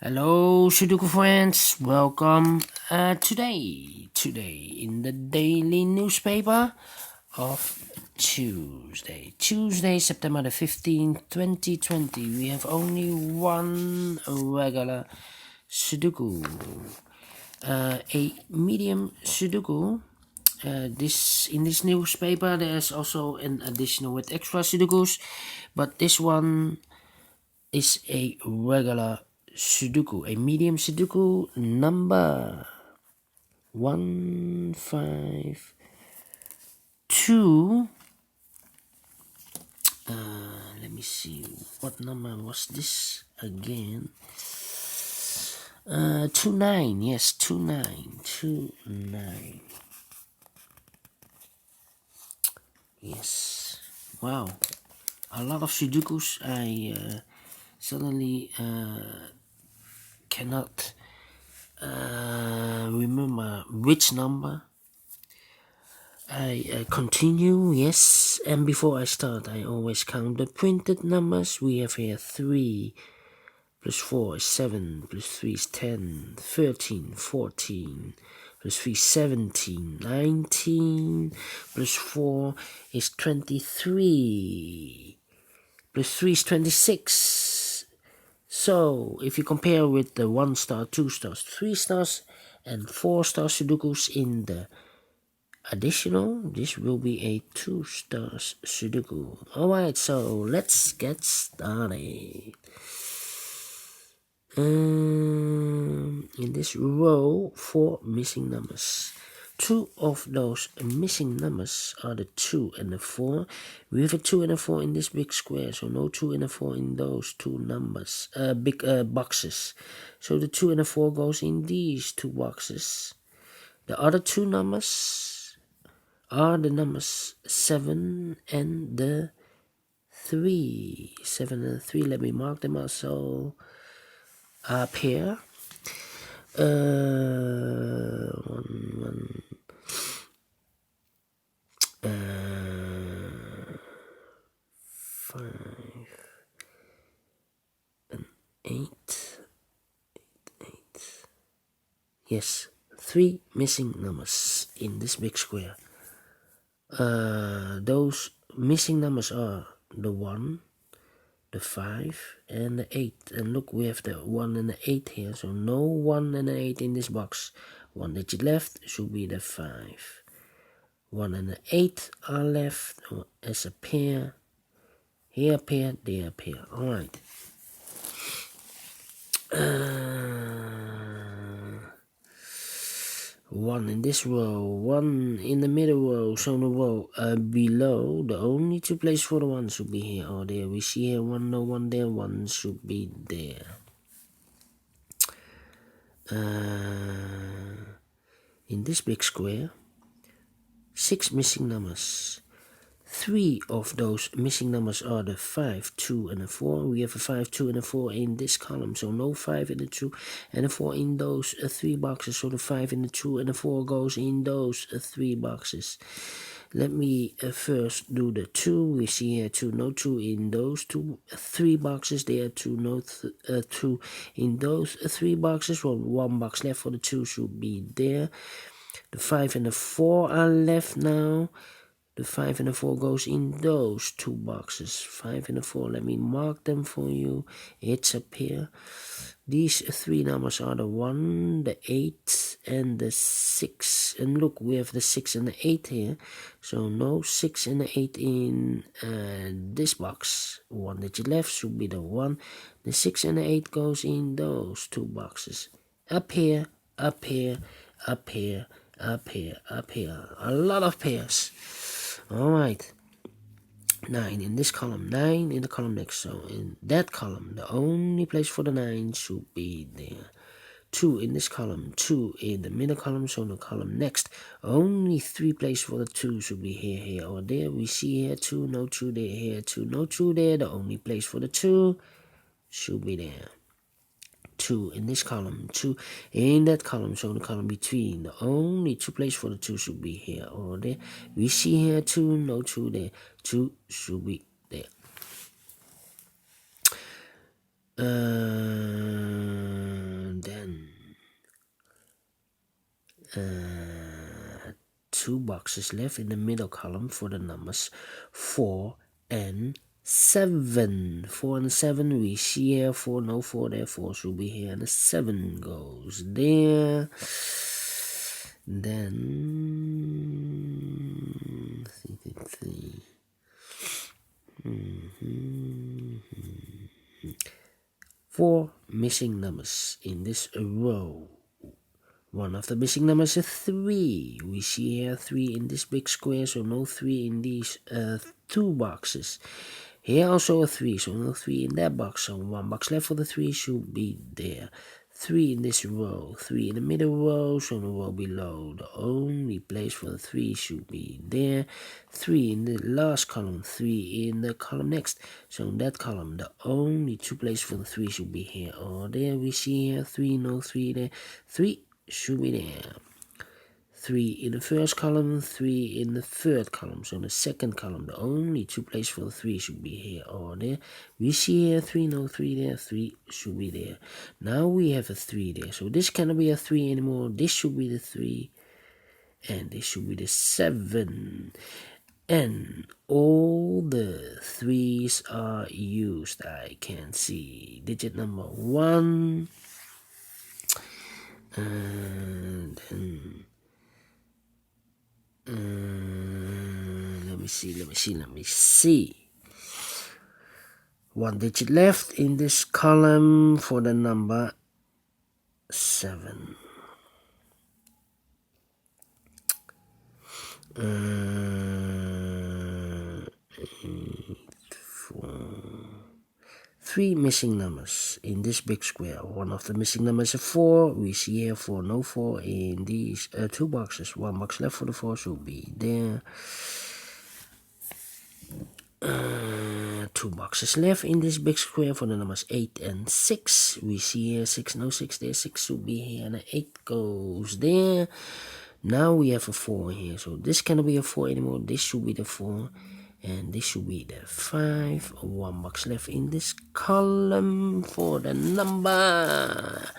Hello, Sudoku friends. Welcome today in the daily newspaper of Tuesday, September the 15th, 2020. We have only one regular Sudoku, a medium Sudoku. In this newspaper there's also an additional with extra Sudokus, but this one is a regular Sudoku, a medium Sudoku number 152. Let me see, what number was this again? 29, yes, 29. Yes, wow, a lot of Sudokus. I suddenly cannot remember which number. I continue, yes, and before I start I always count the printed numbers. We have here 3 plus 4 is 7, plus 3 is 10, 13, 14, plus 3 is 17, 19, plus 4 is 23, plus 3 is 26. So if you compare with the 1 star, 2 stars, 3 stars and 4 star Sudokus in the additional, this will be a 2 stars Sudoku. Alright, so let's get started. In this row, 4 missing numbers. 2 of those missing numbers are the 2 and the 4. We have a 2 and a 4 in this big square, so no 2 and a 4 in those two numbers, big boxes. So the 2 and the 4 goes in these two boxes. The other two numbers are the numbers 7 and the 3. 7 and 3, let me mark them also up here. 5 and 8. Yes, 3 missing numbers in this big square. Those missing numbers are the 1, the 5 and the 8. And look, we have the 1 and the 8 here, so no 1 and the 8 in this box. 1 digit left should be the 5. 1 and the 8 are left as a pair. Here a pair, there a pair. Alright. 1 in this row, 1 in the middle row, so in the row below, the only two places for the 1 should be here or there. We see here 1, no 1 there, 1 should be there. In this big square, 6 missing numbers. 3 of those missing numbers are the 5, 2 and the 4. We have a 5, 2 and a 4 in this column, so no 5 and the 2 and the 4 in those 3 boxes. So the 5 and the 2 and the 4 goes in those 3 boxes. Let me first do the 2. We see here 2, no 2 in those 3 boxes. There are 2, no 2 in those 3 boxes. Well, 1 box left for the 2 should be there. The 5 and the 4 are left now. The 5 and the 4 goes in those 2 boxes. 5 and the 4, let me mark them for you. It's a pair. These 3 numbers are the 1, the 8 and the 6. And look, we have the 6 and the 8 here. So no 6 and the 8 in this box. 1 digit left should be the 1. The 6 and the 8 goes in those 2 boxes. A pair, a pair, a pair, a pair, a pair. A lot of pairs. Alright, 9 in this column, 9 in the column next. So in that column, the only place for the 9 should be there. 2 in this column, 2 in the middle column. So in the column next, only 3 places for the 2 should be here, here, or there. We see here 2, no 2 there, here 2, no 2 there. The only place for the 2 should be there. 2 in this column, 2 in that column, so the column between, the only 2 places for the 2 should be here or there. We see here 2, no 2 there, 2 should be there. 2 boxes left in the middle column for the numbers 4 and 7. 4 and 7 we see here, 4, no 4 there, 4 should be here, and the 7 goes there. Then 4 missing numbers in this row. One of the missing numbers is 3. We see here 3 in this big square, so no 3 in these 2 boxes. Here also a 3, so no 3 in that box. So 1 box left for the 3 should be there. 3 in this row, 3 in the middle row, so the row below. The only place for the 3 should be there. 3 in the last column, 3 in the column next. So in that column, the only 2 places for the 3 should be here or there. We see here 3, no 3 there. 3 should be there. 3 in the first column, 3 in the third column. So in the second column, the only 2 places for the 3 should be here or there. We see here 3, no 3 there, 3 should be there. Now we have a 3 there. So this cannot be a 3 anymore. This should be the 3. And this should be the 7. And all the 3's are used. I can see digit number 1. And then let me see. 1 digit left in this column for the number 7. 8, 4. 3 missing numbers in this big square. One of the missing numbers is 4. We see here 4, no 4 in these 2 boxes. 1 box left for the 4 should be there. 2 boxes left in this big square for the numbers 8 and 6. We see here 6, no 6 there. 6 should be here and the 8 goes there. Now we have a 4 here. So this cannot be a 4 anymore. This should be the 4. And this should be the 5. 1 box left in this column for the number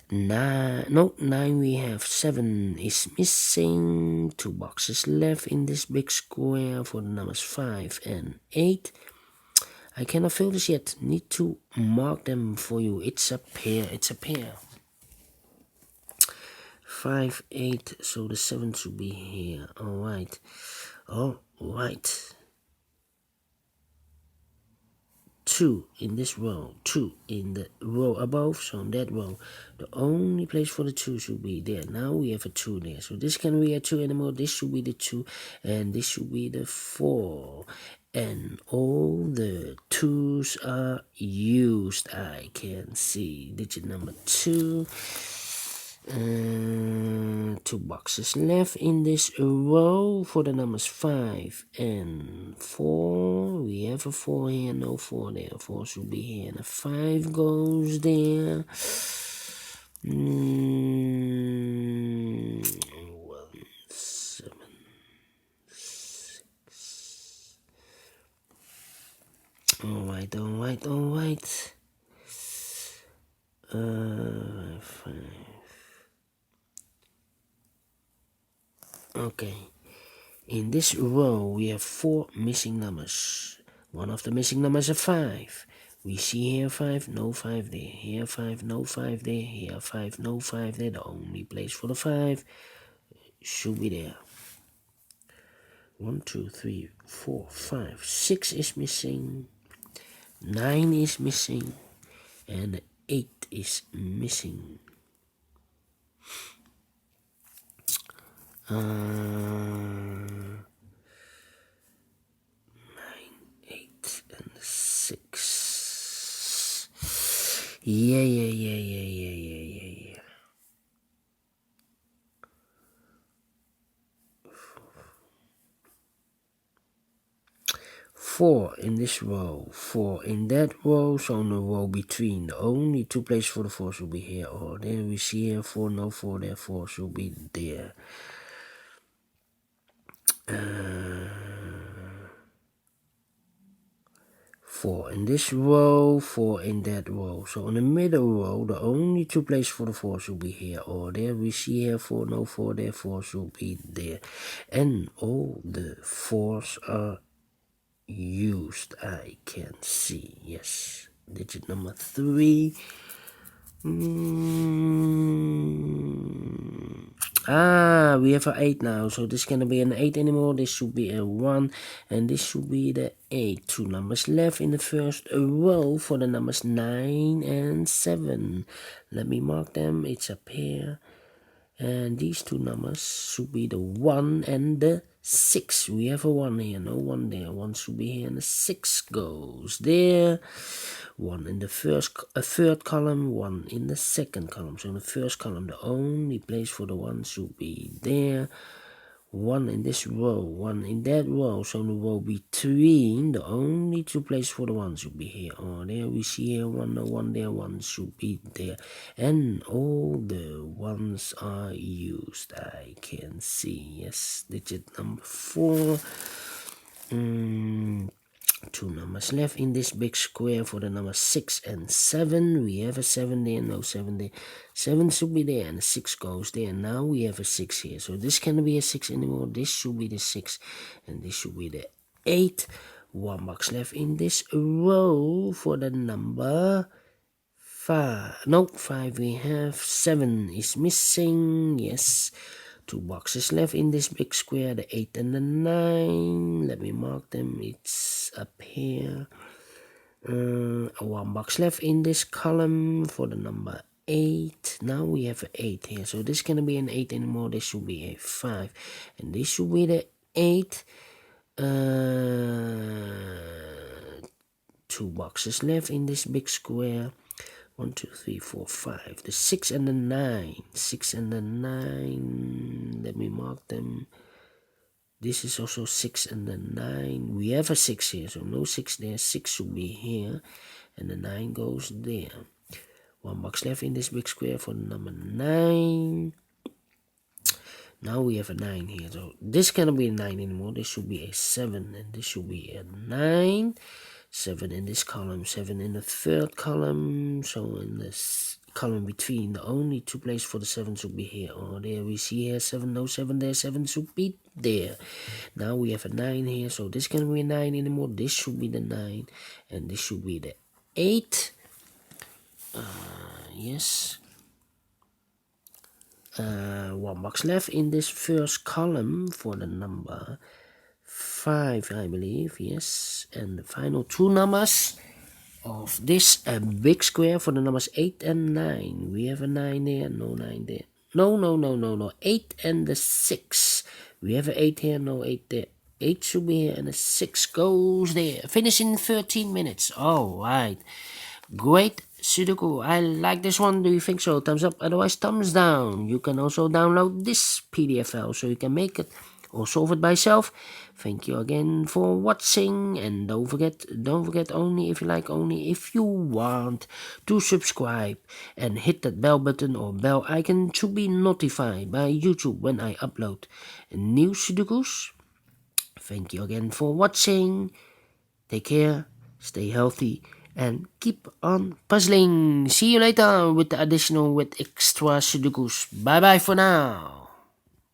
9. No, 9 we have. 7 is missing. 2 boxes left in this big square for the numbers 5 and 8. I cannot fill this yet. Need to mark them for you. It's a pair. It's a pair. 5, 8. So the 7 should be here. Alright. Alright. 2 in this row, 2 in the row above, so in that row, the only place for the 2 should be there. Now we have a 2 there, so this can be a 2 anymore. This should be the 2, and this should be the 4, and all the 2's are used. I can see digit number 2. 2 boxes left in this row for the numbers 5 and 4. We have a 4 here, no 4 there. 4 should be here, and a 5 goes there. 1, 7, 6. Alright. 5. Okay, in this row we have 4 missing numbers. One of the missing numbers is 5. We see here 5, no 5 there. Here 5, no 5 there. Here 5, no 5 there. The only place for the 5 should be there. 1, 2, 3, 4, 5. 6 is missing. 9 is missing. And 8 is missing. 9, 8, and 6. Yeah. 4 in this row, 4 in that row, so in the row between. The only 2 places for the 4 should be here or there. We see here 4, no 4 there, 4 should be there. 4 in this row, 4 in that row. So on the middle row, the only two places for the 4 should be here or there. We see here 4, no 4 there, 4 should be there. And all the 4s are used, I can see. Yes, digit number 3. We have an 8 now, so this cannot be an 8 anymore. This should be a 1, and this should be the 8. 2 numbers left in the first row for the numbers 9 and 7. Let me mark them. It's up here. And these two numbers should be the 1 and the 6. We have a 1 here, no 1 there. 1 should be here, and the 6 goes there. 1 in the third column, 1 in the second column. So in the first column, the only place for the 1 should be there. 1 in this row, 1 in that row. So in the row between, the only two places for the 1 should be here or there. We see here 1, no 1 there, 1 should be there. And all the 1s are used, I can see. Yes, digit number 4. 2 numbers left in this big square for the number 6 and 7. We have a 7 there, no 7 there. 7 should be there, and the 6 goes there. Now we have a 6 here. So this cannot be a 6 anymore. This should be the 6, and this should be the 8. 1 box left in this row for the number 5. No, 5 we have. 7 is missing. Yes. 2 boxes left in this big square, the 8 and the 9. Let me mark them. It's up here. 1 box left in this column for the number 8. Now we have an 8 here. So this cannot be an 8 anymore. This should be a 5. And this should be the 8. 2 boxes left in this big square. 1, 2, 3, 4, 5. The 6 and the 9. 6 and the 9. Let me mark them. This is also 6 and the 9. We have a 6 here, so no 6 there. 6 should be here. And the 9 goes there. 1 box left in this big square for the number 9. Now we have a 9 here. So this cannot be a 9 anymore. This should be a 7. And this should be a 9. 7 in this column, 7 in the third column. So in this column between, the only two places for the 7 should be here or there. We see here 7, no 7 there, 7 should be there. Now we have a 9 here, so this can't be a 9 anymore. This should be the 9, and this should be the 8. Yes. 1 box left in this first column for the number 5, I believe. Yes. And the final 2 numbers of this big square for the numbers 8 and 9. We have a 9 there, no 9 there. No. 8 and the 6. We have an 8 here, no 8 there. 8 should be here, and the 6 goes there. Finish in 13 minutes. Alright. Great Sudoku. I like this one. Do you think so? Thumbs up. Otherwise, thumbs down. You can also download this PDF file so you can make it or solve it by yourself. Thank you again for watching, and don't forget only if you like, only if you want, to subscribe and hit that bell button or bell icon to be notified by YouTube when I upload new Sudokus. Thank you again for watching. Take care, stay healthy, and keep on puzzling. See you later with the extra Sudokus. Bye bye for now.